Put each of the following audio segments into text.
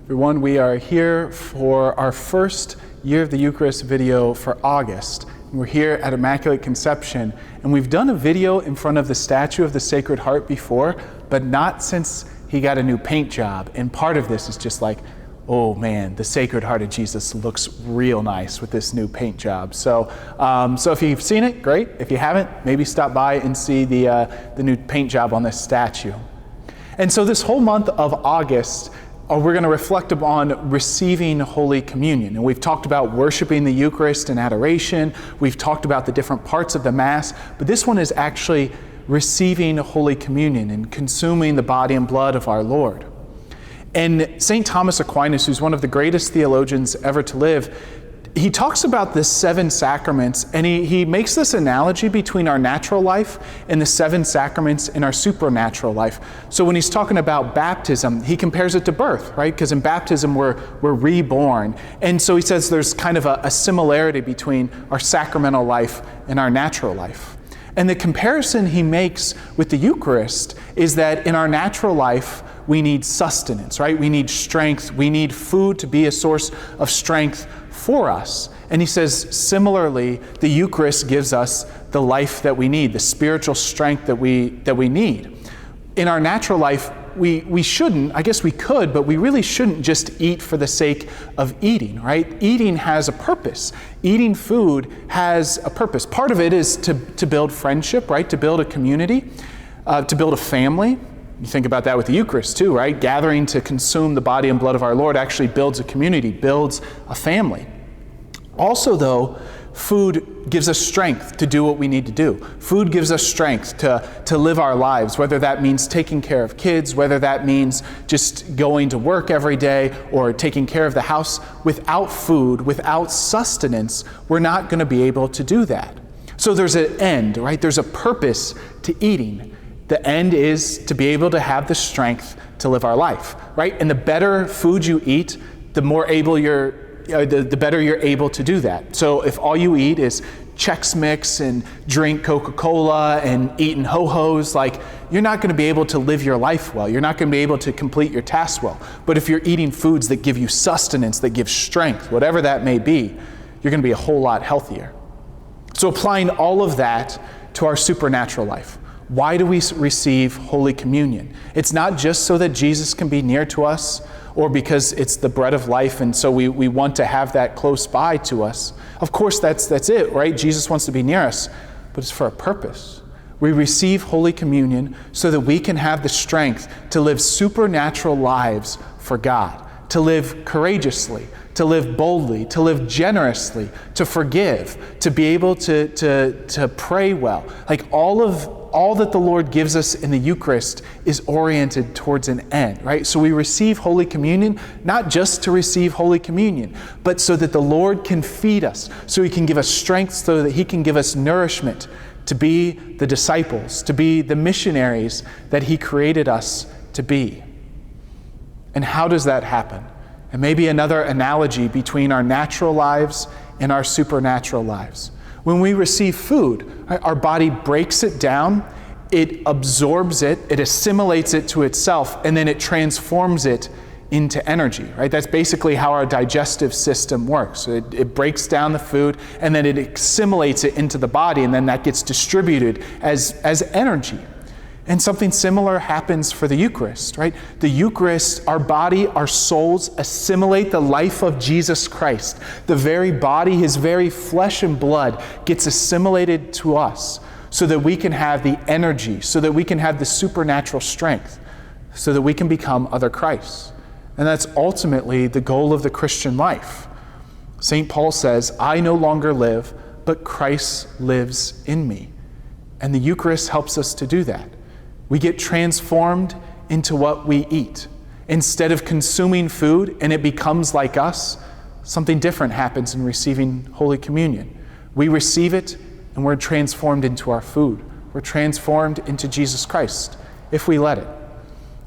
Everyone, we are here for our first Year of the Eucharist video for August. We're here at Immaculate Conception, and we've done a video in front of the statue of the Sacred Heart before, but not since he got a new paint job. And part of this is just like, oh man, the Sacred Heart of Jesus looks real nice with this new paint job. So if you've seen it, great. If you haven't, maybe stop by and see the new paint job on this statue. And so this whole month of August, we're going to reflect upon receiving Holy Communion. And we've talked about worshiping the Eucharist and adoration. We've talked about the different parts of the Mass. But this one is actually receiving Holy Communion and consuming the body and blood of our Lord. And St. Thomas Aquinas, who's one of the greatest theologians ever to live, he talks about the 7 sacraments, and he makes this analogy between our natural life and the 7 sacraments in our supernatural life. So when he's talking about baptism, he compares it to birth, right? Because in baptism, we're reborn. And so he says there's kind of a similarity between our sacramental life and our natural life. And the comparison he makes with the Eucharist is that in our natural life, we need sustenance, right? We need strength. We need food to be a source of strength for us. And he says, similarly, the Eucharist gives us the life that we need, the spiritual strength that we need. In our natural life, we shouldn't, I guess we could, but we really shouldn't just eat for the sake of eating, right? Eating has a purpose. Eating food has a purpose. Part of it is to build friendship, right? To build a community, to build a family. You think about that with the Eucharist too, right? Gathering to consume the body and blood of our Lord actually builds a community, builds a family. Also though, food gives us strength to do what we need to do. Food gives us strength to live our lives, whether that means taking care of kids, whether that means just going to work every day or taking care of the house. Without food, without sustenance, we're not going to be able to do that. So there's an end, right? There's a purpose to eating. The end is to be able to have the strength to live our life, right? And the better food you eat, the better you're able to do that. So if all you eat is Chex Mix and drink Coca-Cola and eating Ho-Hos, like you're not going to be able to live your life well. You're not going to be able to complete your tasks well. But if you're eating foods that give you sustenance, that give strength, whatever that may be, you're going to be a whole lot healthier. So applying all of that to our supernatural life. Why do we receive Holy Communion? It's not just so that Jesus can be near to us or because it's the bread of life and so we want to have that close by to us. Of course, that's it, right? Jesus wants to be near us, but it's for a purpose. We receive Holy Communion so that we can have the strength to live supernatural lives for God, to live courageously, to live boldly, to live generously, to forgive, to be able to pray well. Like all that the Lord gives us in the Eucharist is oriented towards an end, right? So we receive Holy Communion, not just to receive Holy Communion, but so that the Lord can feed us, so He can give us strength, so that He can give us nourishment to be the disciples, to be the missionaries that He created us to be. And how does that happen? And maybe another analogy between our natural lives and our supernatural lives. When we receive food, our body breaks it down, it absorbs it, it assimilates it to itself, and then it transforms it into energy, right? That's basically how our digestive system works. It breaks down the food, and then it assimilates it into the body, and then that gets distributed as energy. And something similar happens for the Eucharist, right? The Eucharist, our body, our souls assimilate the life of Jesus Christ. The very body, His very flesh and blood gets assimilated to us so that we can have the energy, so that we can have the supernatural strength, so that we can become other Christs. And that's ultimately the goal of the Christian life. St. Paul says, I no longer live, but Christ lives in me. And the Eucharist helps us to do that. We get transformed into what we eat. Instead of consuming food and it becomes like us, something different happens in receiving Holy Communion. We receive it and we're transformed into our food. We're transformed into Jesus Christ if we let it.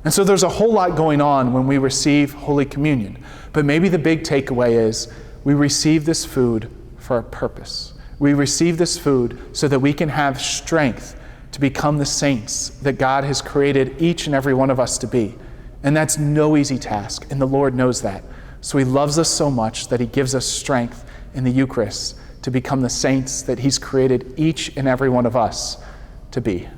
And so there's a whole lot going on when we receive Holy Communion. But maybe the big takeaway is we receive this food for a purpose. We receive this food so that we can have strength to become the saints that God has created each and every one of us to be. And that's no easy task, and the Lord knows that. So he loves us so much that he gives us strength in the Eucharist to become the saints that he's created each and every one of us to be.